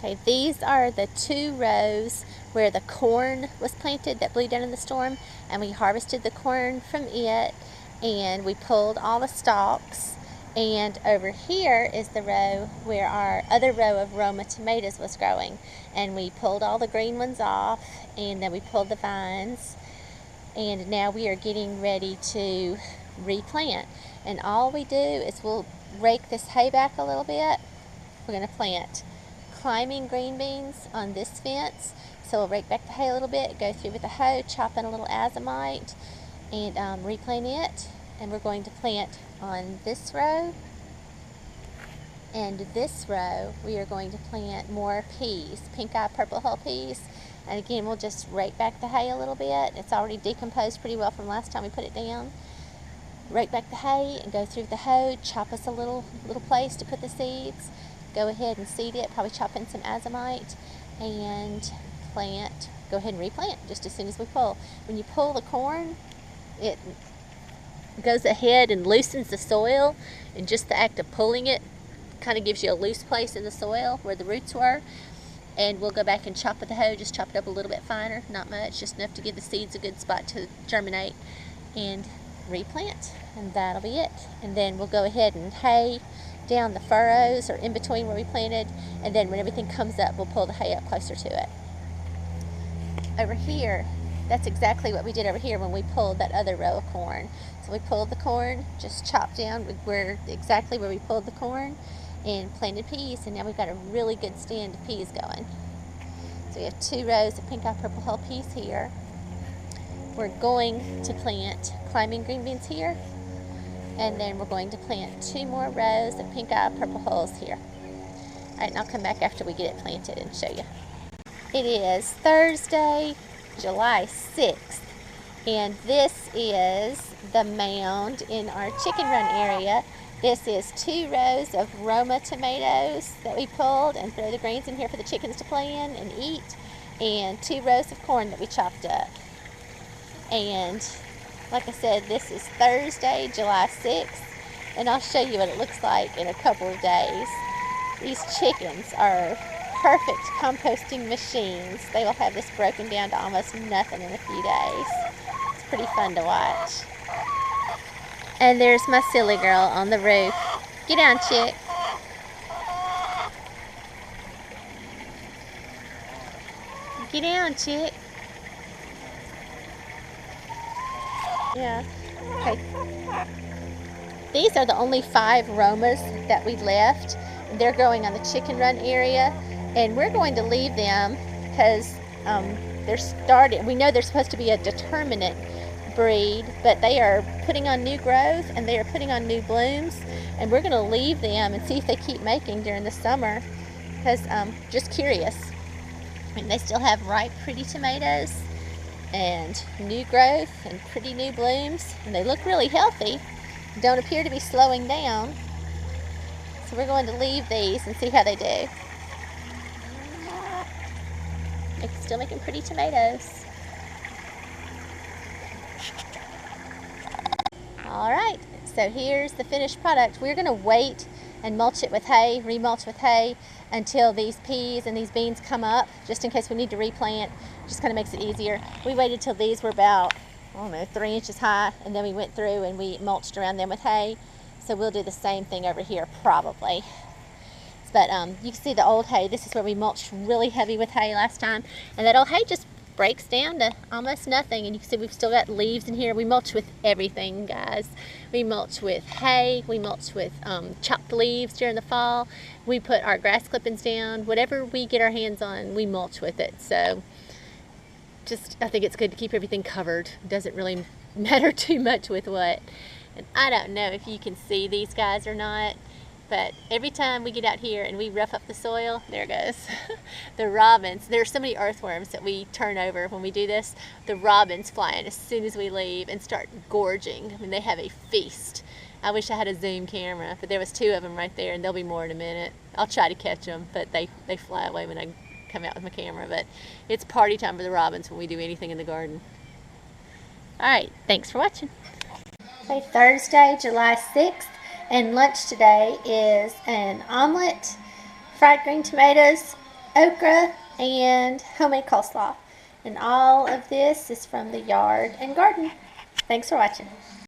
Okay, these are the 2 rows where the corn was planted that blew down in the storm, and we harvested the corn from it, and we pulled all the stalks. And over here is the row where our other row of Roma tomatoes was growing, and we pulled all the green ones off, and then we pulled the vines, and now we are getting ready to replant. And all we do is we'll rake this hay back a little bit. We're going to plant climbing green beans on this fence, so we'll rake back the hay a little bit, go through with the hoe, chop in a little azomite, and replant it. And we're going to plant on this row and this row. We are going to plant more peas, pink eye purple hull peas. And again, we'll just rake back the hay a little bit. It's already decomposed pretty well from last time we put it down. Rake back the hay and go through with the hoe, chop us a little place to put the seeds. Go ahead and seed it, probably chop in some azomite, and plant. Go ahead and replant just as soon as we pull. When you pull the corn, it goes ahead and loosens the soil, and just the act of pulling it kind of gives you a loose place in the soil where the roots were. And we'll go back and chop with the hoe, just chop it up a little bit finer, not much, just enough to give the seeds a good spot to germinate, and replant, and that'll be it. And then we'll go ahead and hay down the furrows or in between where we planted, and then when everything comes up, we'll pull the hay up closer to it. Over here, that's exactly what we did over here when we pulled that other row of corn. So we pulled the corn, just chopped down exactly where we pulled the corn, and planted peas, and now we've got a really good stand of peas going. So we have 2 rows of pink eye purple hull peas here. We're going to plant climbing green beans here, and then we're going to plant 2 more rows of pink eye purple hulls here. Alright, and I'll come back after we get it planted and show you. It is Thursday, July 6th, and this is the mound in our chicken run area. This is 2 rows of Roma tomatoes that we pulled and throw the grains in here for the chickens to play in and eat, and 2 rows of corn that we chopped up. And like I said, this is Thursday, July 6th, and I'll show you what it looks like in a couple of days. These chickens are perfect composting machines. They will have this broken down to almost nothing in a few days. It's pretty fun to watch. And there's my silly girl on the roof. Get down, chick. Get down, chick. Yeah. Okay. These are the only 5 Romas that we left. They're growing on the chicken run area, and we're going to leave them because they're starting. We know they're supposed to be a determinate breed, but they are putting on new growth and they are putting on new blooms, and we're going to leave them and see if they keep making during the summer, because just curious. I mean, they still have ripe, pretty tomatoes and new growth and pretty new blooms, and they look really healthy, don't appear to be slowing down. So we're going to leave these and see how they do. They're still making pretty tomatoes. Alright, so here's the finished product. We're going to wait and mulch it with hay, remulch with hay, until these peas and these beans come up, just in case we need to replant. Just kind of makes it easier. We waited till these were about, I don't know, 3 inches high, and then we went through and we mulched around them with hay. So we'll do the same thing over here probably. But you can see the old hay. This is where we mulched really heavy with hay last time, and that old hay just breaks down to almost nothing. And you can see we've still got leaves in here. We mulch with everything, guys. We mulch with hay, we mulch with chopped leaves during the fall, we put our grass clippings down. Whatever we get our hands on, we mulch with it. So just, I think it's good to keep everything covered. It doesn't really matter too much with what. And I don't know if you can see these guys or not, but every time we get out here and we rough up the soil, there it goes. The robins, there are so many earthworms that we turn over when we do this. The robins fly in as soon as we leave and start gorging. I mean, they have a feast. I wish I had a zoom camera, but there was 2 of them right there, and there'll be more in a minute. I'll try to catch them, but they fly away when I come out with my camera. But it's party time for the robins when we do anything in the garden. Alright, thanks for watching. Okay, Thursday, July 6th. And lunch today is an omelet, fried green tomatoes, okra, and homemade coleslaw. And all of this is from the yard and garden. Thanks for watching.